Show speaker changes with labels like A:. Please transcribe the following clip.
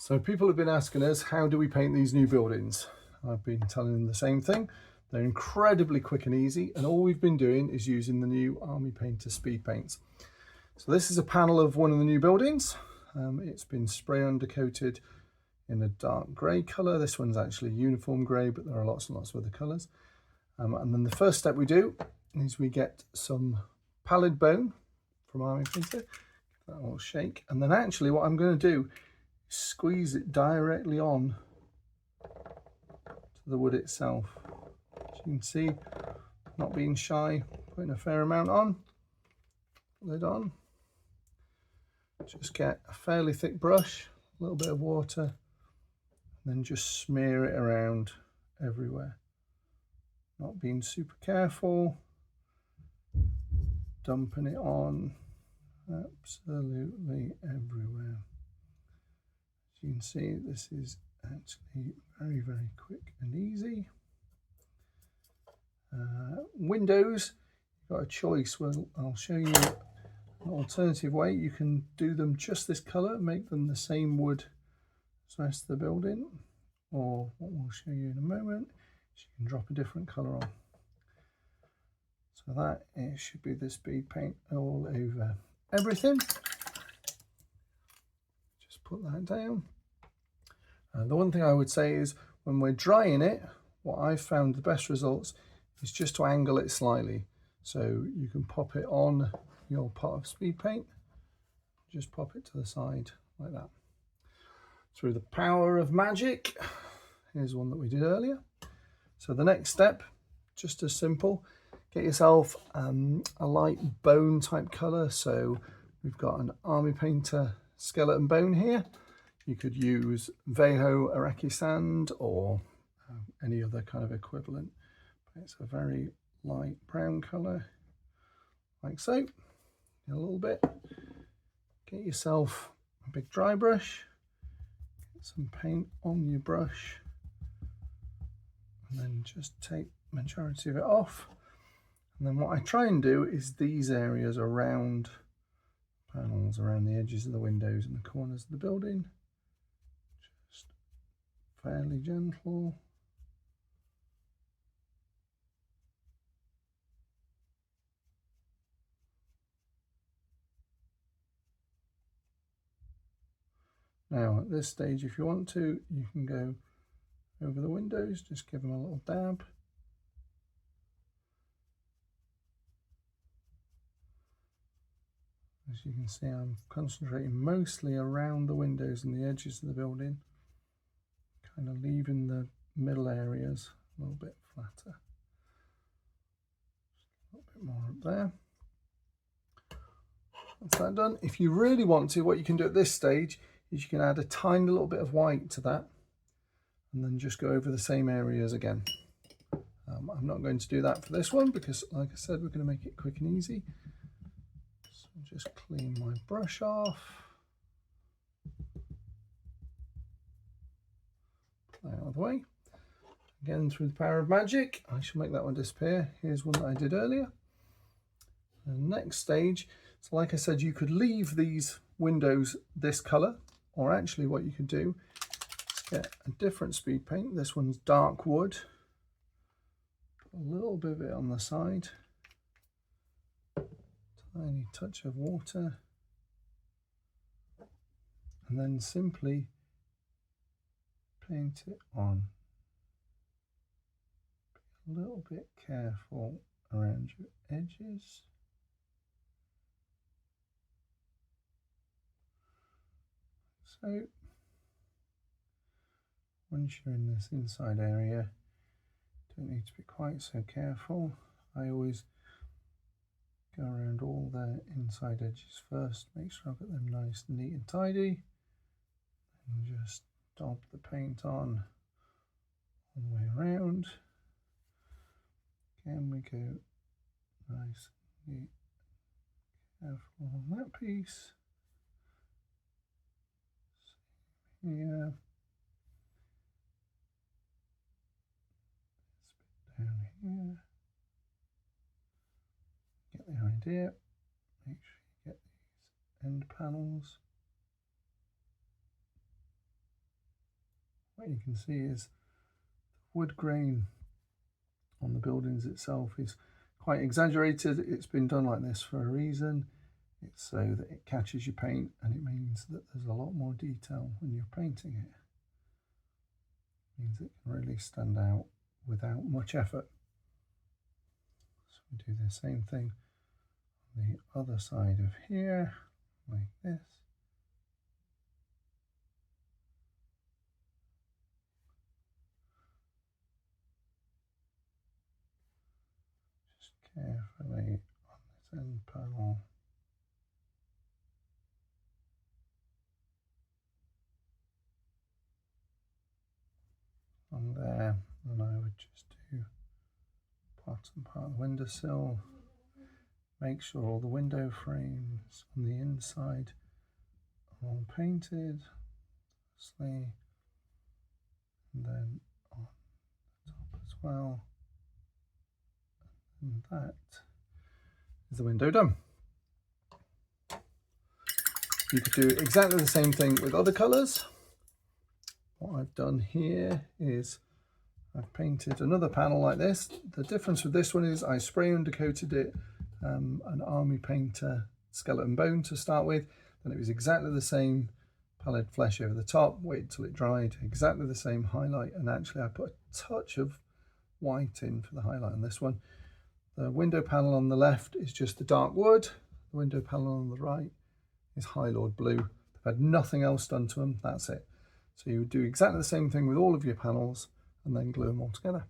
A: So people have been asking us, how do we paint these new buildings? I've been telling them the same thing. They're incredibly quick and easy, and all we've been doing is using the new Army Painter speed paints. So this is a panel of one of the new buildings. It's been spray undercoated in a dark grey colour. This one's actually uniform grey, but there are lots and lots of other colours. And then the first step we do is we get some pallid bone from Army Painter. Give that a little shake. And then actually what I'm going to do is squeeze it directly on to the wood itself. As you can see, not being shy, putting a fair amount on, lid on. Just get a fairly thick brush, a little bit of water, and then just smear it around everywhere. Not being super careful, dumping it on absolutely everywhere. As you can see, this is actually very, very quick and easy. Windows, you've got a choice. Well, I'll show you an alternative way. You can do them just this colour, make them the same wood as the rest of the building, or what we'll show you in a moment is you can drop a different colour on. So that it should be the speed paint all over everything. Just put that down. And the one thing I would say is when we're drying it, what I've found the best results is just to angle it slightly. So you can pop it on your pot of speed paint, just pop it to the side like that. Through the power of magic, here's one that we did earlier. So the next step, just as simple, get yourself a light bone type colour. So we've got an Army Painter skeleton bone here. You could use Veho Araki sand or any other kind of equivalent. But it's a very light brown colour, like so. A little bit. Get yourself a big dry brush, get some paint on your brush, and then just take the majority of it off. And then what I try and do is these areas around panels, around the edges of the windows and the corners of the building, just fairly gentle. Now at this stage, if you want to, you can go over the windows, just give them a little dab. As you can see, I'm concentrating mostly around the windows and the edges of the building, kind of leaving the middle areas a little bit flatter. A little bit more up there. Once that's done, if you really want to, what you can do at this stage is you can add a tiny little bit of white to that and then just go over the same areas again. I'm not going to do that for this one because, like I said, we're going to make it quick and easy. So just clean my brush off. Put that out of the way. Again, through the power of magic, I shall make that one disappear. Here's one that I did earlier. The next stage, so like I said, you could leave these windows this colour, or actually what you could do is get a different speed paint. This one's dark wood. Put a little bit of it on the side. Tiny touch of water. And then simply paint it on. Be a little bit careful around your edges. So once you're in this inside area, don't need to be quite so careful. I always go around all the inside edges first, make sure I've got them nice, neat and tidy, and just dab the paint on all the way around. Again, we go nice, neat, careful on that piece. Here, this bit down here. Get the idea. Make sure you get these end panels. what you can see is wood grain on the buildings itself is quite exaggerated. It's been done like this for a reason. It's so that it catches your paint, and it means that there's a lot more detail when you're painting it. It means it can really stand out without much effort. So we do the same thing on the other side of here, like this. Just carefully on this end panel. On there, and I would just do bottom part of the windowsill. Make sure all the window frames on the inside are all painted, and then on the top as well. And that is the window done. You could do exactly the same thing with other colours. What I've done here is I've painted another panel like this. The difference with this one is I spray undercoated it an Army Painter skeleton bone to start with. Then it was exactly the same pallid flesh over the top, waited till it dried, exactly the same highlight, and actually I put a touch of white in for the highlight on this one. The window panel on the left is just the dark wood. The window panel on the right is High Lord blue. They've had nothing else done to them, that's it. So you would do exactly the same thing with all of your panels and then glue them all together.